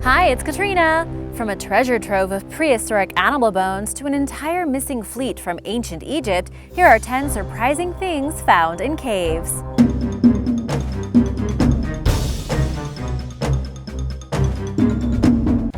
Hi, it's Katrina! From a treasure trove of prehistoric animal bones to an entire missing fleet from ancient Egypt, here are 10 surprising things found in caves.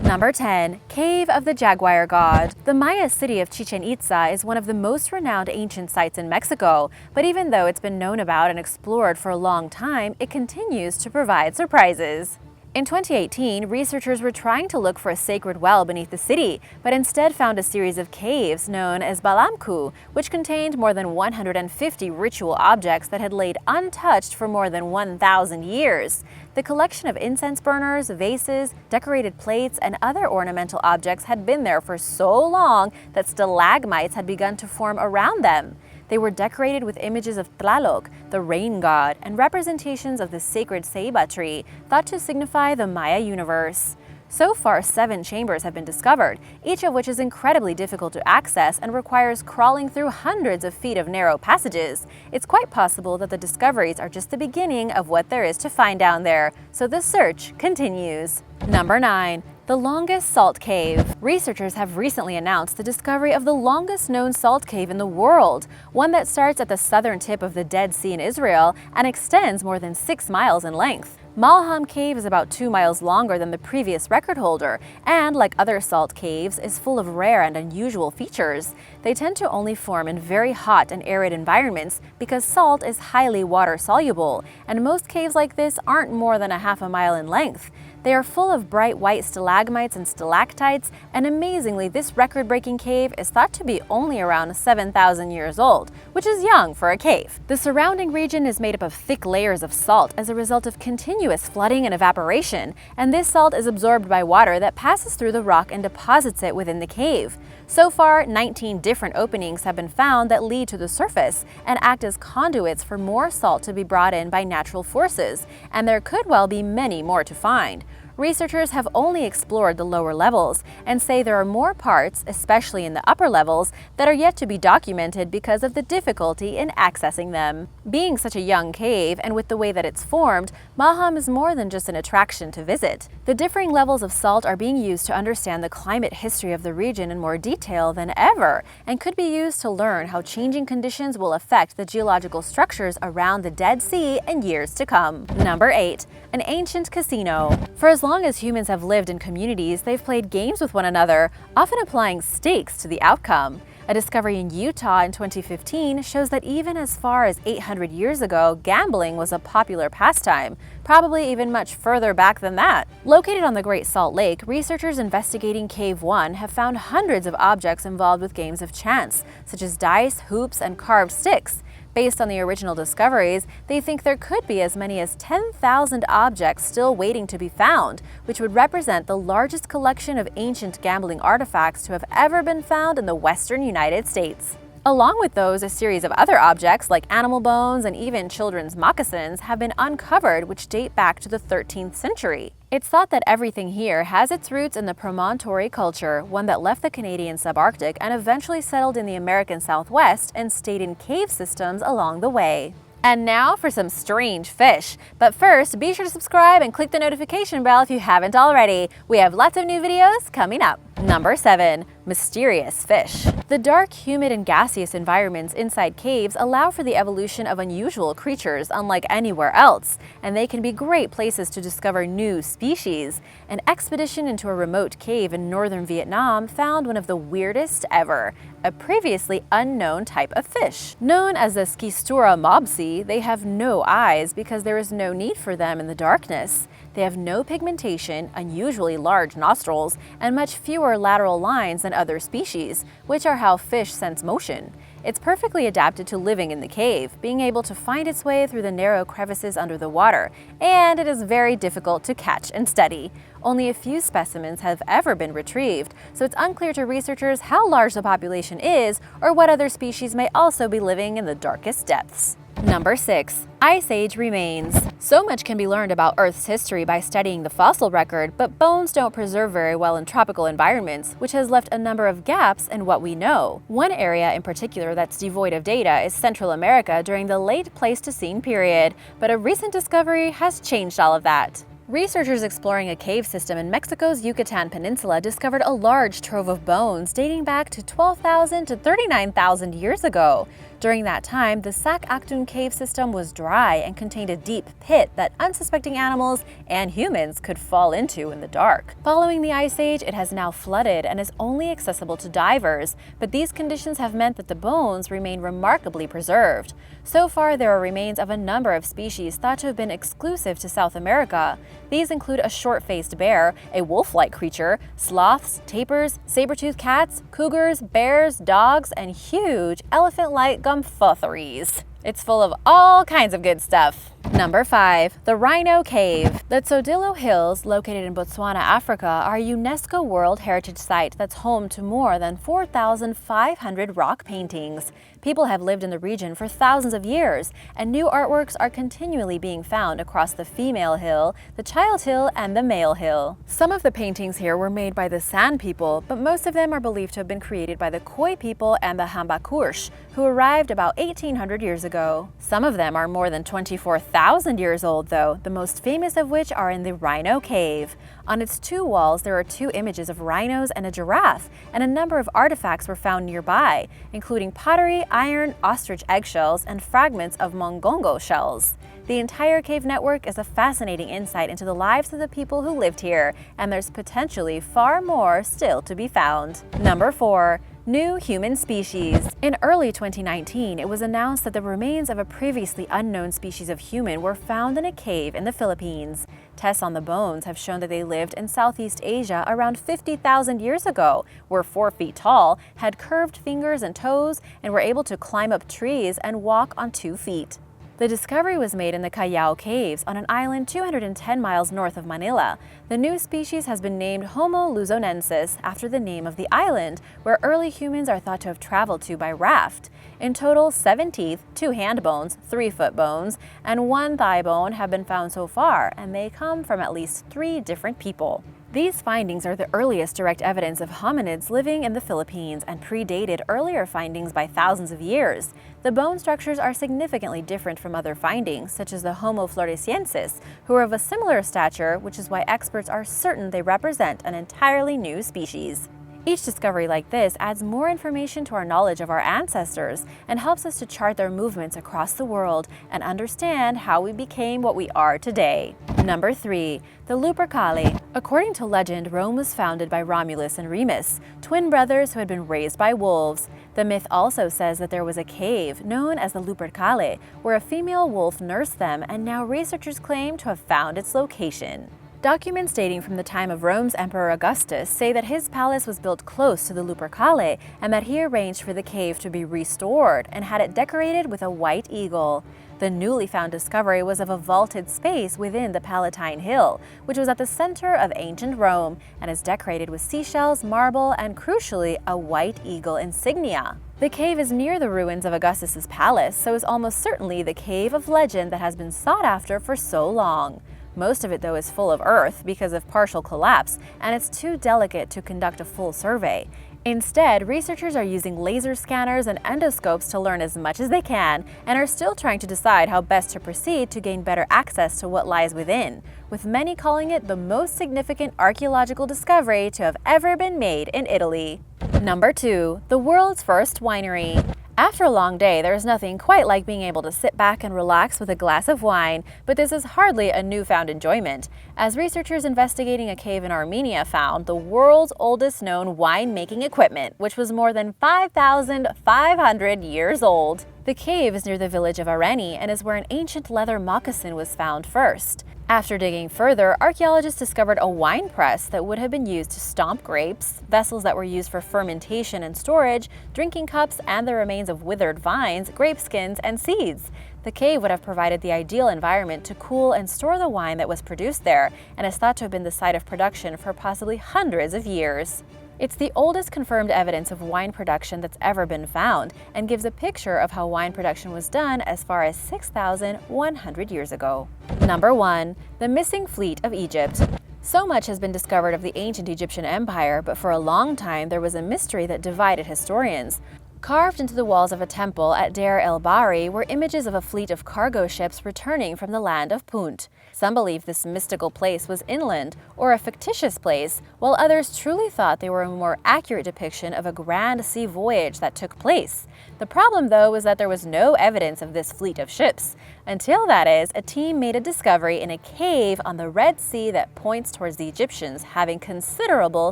Number 10. Cave of the Jaguar God. The Maya city of Chichén Itzá is one of the most renowned ancient sites in Mexico, but even though it's been known about and explored for a long time, it continues to provide surprises. In 2018, researchers were trying to look for a sacred well beneath the city, but instead found a series of caves known as Balamku, which contained more than 150 ritual objects that had laid untouched for more than 1,000 years. The collection of incense burners, vases, decorated plates, and other ornamental objects had been there for so long that stalagmites had begun to form around them. They were decorated with images of Tlaloc, the rain god, and representations of the sacred ceiba tree, thought to signify the Maya universe. So far, 7 chambers have been discovered, each of which is incredibly difficult to access and requires crawling through hundreds of feet of narrow passages. It's quite possible that the discoveries are just the beginning of what there is to find down there, so the search continues. Number 9. The longest salt cave. Researchers have recently announced the discovery of the longest known salt cave in the world, one that starts at the southern tip of the Dead Sea in Israel and extends more than 6 miles in length. Malham Cave is about 2 miles longer than the previous record holder, and like other salt caves, is full of rare and unusual features. They tend to only form in very hot and arid environments because salt is highly water-soluble, and most caves like this aren't more than a half a mile in length. They are full of bright white stalagmites and stalactites, and amazingly, this record-breaking cave is thought to be only around 7,000 years old, which is young for a cave. The surrounding region is made up of thick layers of salt as a result of continuous flooding and evaporation, and this salt is absorbed by water that passes through the rock and deposits it within the cave. So far, 19 different openings have been found that lead to the surface and act as conduits for more salt to be brought in by natural forces, and there could well be many more to find. Researchers have only explored the lower levels and say there are more parts, especially in the upper levels, that are yet to be documented because of the difficulty in accessing them. Being such a young cave, and with the way that it's formed, Malham is more than just an attraction to visit. The differing levels of salt are being used to understand the climate history of the region in more detail than ever, and could be used to learn how changing conditions will affect the geological structures around the Dead Sea in years to come. Number 8. An ancient casino. For as long as humans have lived in communities, they've played games with one another, often applying stakes to the outcome. A discovery in Utah in 2015 shows that even as far as 800 years ago, gambling was a popular pastime, probably even much further back than that. Located on the Great Salt Lake, researchers investigating Cave 1 have found hundreds of objects involved with games of chance, such as dice, hoops, and carved sticks. Based on the original discoveries, they think there could be as many as 10,000 objects still waiting to be found, which would represent the largest collection of ancient gambling artifacts to have ever been found in the western United States. Along with those, a series of other objects like animal bones and even children's moccasins have been uncovered, which date back to the 13th century. It's thought that everything here has its roots in the promontory culture, one that left the Canadian subarctic and eventually settled in the American Southwest and stayed in cave systems along the way. And now for some strange fish. But first, be sure to subscribe and click the notification bell if you haven't already. We have lots of new videos coming up. Number 7. Mysterious fish. The dark, humid, and gaseous environments inside caves allow for the evolution of unusual creatures unlike anywhere else, and they can be great places to discover new species. An expedition into a remote cave in northern Vietnam found one of the weirdest ever, a previously unknown type of fish. Known as the Schistura mobsea, they have no eyes because there is no need for them in the darkness. They have no pigmentation, unusually large nostrils, and much fewer lateral lines than other species, which are how fish sense motion. It's perfectly adapted to living in the cave, being able to find its way through the narrow crevices under the water, and it is very difficult to catch and study. Only a few specimens have ever been retrieved, so it's unclear to researchers how large the population is or what other species may also be living in the darkest depths. Number 6. Ice Age remains. So much can be learned about Earth's history by studying the fossil record, but bones don't preserve very well in tropical environments, which has left a number of gaps in what we know. One area in particular that's devoid of data is Central America during the late Pleistocene period, but a recent discovery has changed all of that. Researchers exploring a cave system in Mexico's Yucatan Peninsula discovered a large trove of bones dating back to 12,000 to 39,000 years ago. During that time, the Sac Actun cave system was dry and contained a deep pit that unsuspecting animals and humans could fall into in the dark. Following the Ice Age, it has now flooded and is only accessible to divers, but these conditions have meant that the bones remain remarkably preserved. So far, there are remains of a number of species thought to have been exclusive to South America. These include a short-faced bear, a wolf-like creature, sloths, tapirs, saber-toothed cats, cougars, bears, dogs, and huge elephant-like gumphothories. It's full of all kinds of good stuff. Number 5. The Rhino Cave. The Tsodilo Hills, located in Botswana, Africa, are a UNESCO World Heritage Site that's home to more than 4,500 rock paintings. People have lived in the region for thousands of years, and new artworks are continually being found across the female hill, the child hill, and the male hill. Some of the paintings here were made by the San people, but most of them are believed to have been created by the Khoi people and the Hambakursh, who arrived about 1,800 years ago. Some of them are more than 24,000 years old, though, the most famous of which are in the Rhino Cave. On its 2 walls, there are 2 images of rhinos and a giraffe, and a number of artifacts were found nearby, including pottery, iron, ostrich eggshells, and fragments of mongongo shells. The entire cave network is a fascinating insight into the lives of the people who lived here, and there's potentially far more still to be found. Number 4. New human species. In early 2019, it was announced that the remains of a previously unknown species of human were found in a cave in the Philippines. Tests on the bones have shown that they lived in Southeast Asia around 50,000 years ago, were 4 feet tall, had curved fingers and toes, and were able to climb up trees and walk on 2 feet. The discovery was made in the Callao Caves on an island 210 miles north of Manila. The new species has been named Homo luzonensis after the name of the island, where early humans are thought to have traveled to by raft. In total, 7 teeth, 2 hand bones, 3 foot bones, and 1 thigh bone have been found so far, and they come from at least 3 different people. These findings are the earliest direct evidence of hominids living in the Philippines and predated earlier findings by thousands of years. The bone structures are significantly different from other findings, such as the Homo floresiensis, who are of a similar stature, which is why experts are certain they represent an entirely new species. Each discovery like this adds more information to our knowledge of our ancestors and helps us to chart their movements across the world and understand how we became what we are today. Number 3. The Lupercale. According to legend, Rome was founded by Romulus and Remus, twin brothers who had been raised by wolves. The myth also says that there was a cave, known as the Lupercale, where a female wolf nursed them, and now researchers claim to have found its location. Documents dating from the time of Rome's Emperor Augustus say that his palace was built close to the Lupercale and that he arranged for the cave to be restored and had it decorated with a white eagle. The newly found discovery was of a vaulted space within the Palatine Hill, which was at the center of ancient Rome and is decorated with seashells, marble, and crucially, a white eagle insignia. The cave is near the ruins of Augustus's palace, so is almost certainly the cave of legend that has been sought after for so long. Most of it, though, is full of earth because of partial collapse, and it's too delicate to conduct a full survey. Instead, researchers are using laser scanners and endoscopes to learn as much as they can and are still trying to decide how best to proceed to gain better access to what lies within, with many calling it the most significant archaeological discovery to have ever been made in Italy. Number 2. The world's first winery. After a long day, there is nothing quite like being able to sit back and relax with a glass of wine, but this is hardly a newfound enjoyment, as researchers investigating a cave in Armenia found the world's oldest known wine-making equipment, which was more than 5,500 years old. The cave is near the village of Areni and is where an ancient leather moccasin was found first. After digging further, archaeologists discovered a wine press that would have been used to stomp grapes, vessels that were used for fermentation and storage, drinking cups, and the remains of withered vines, grape skins, and seeds. The cave would have provided the ideal environment to cool and store the wine that was produced there, and is thought to have been the site of production for possibly hundreds of years. It's the oldest confirmed evidence of wine production that's ever been found, and gives a picture of how wine production was done as far as 6,100 years ago. Number 1. The missing fleet of Egypt. So much has been discovered of the ancient Egyptian empire, but for a long time there was a mystery that divided historians. Carved into the walls of a temple at Deir el-Bahri were images of a fleet of cargo ships returning from the land of Punt. Some believe this mystical place was inland or a fictitious place, while others truly thought they were a more accurate depiction of a grand sea voyage that took place. The problem, though, was that there was no evidence of this fleet of ships, until, that is, a team made a discovery in a cave on the Red Sea that points towards the Egyptians having considerable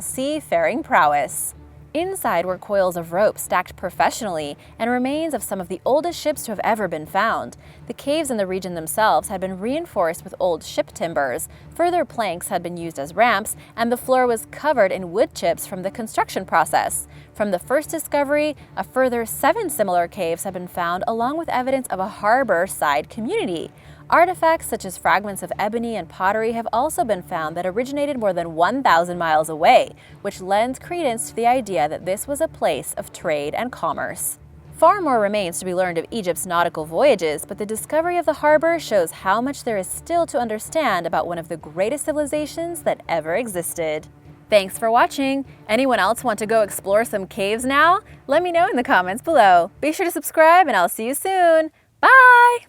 seafaring prowess. Inside were coils of rope stacked professionally and remains of some of the oldest ships to have ever been found. The caves in the region themselves had been reinforced with old ship timbers, further planks had been used as ramps, and the floor was covered in wood chips from the construction process. From the first discovery, a further 7 similar caves have been found, along with evidence of a harbor-side community. Artifacts such as fragments of ebony and pottery have also been found that originated more than 1,000 miles away, which lends credence to the idea that this was a place of trade and commerce. Far more remains to be learned of Egypt's nautical voyages, but the discovery of the harbor shows how much there is still to understand about one of the greatest civilizations that ever existed. Thanks for watching! Anyone else want to go explore some caves now? Let me know in the comments below. Be sure to subscribe and I'll see you soon. Bye!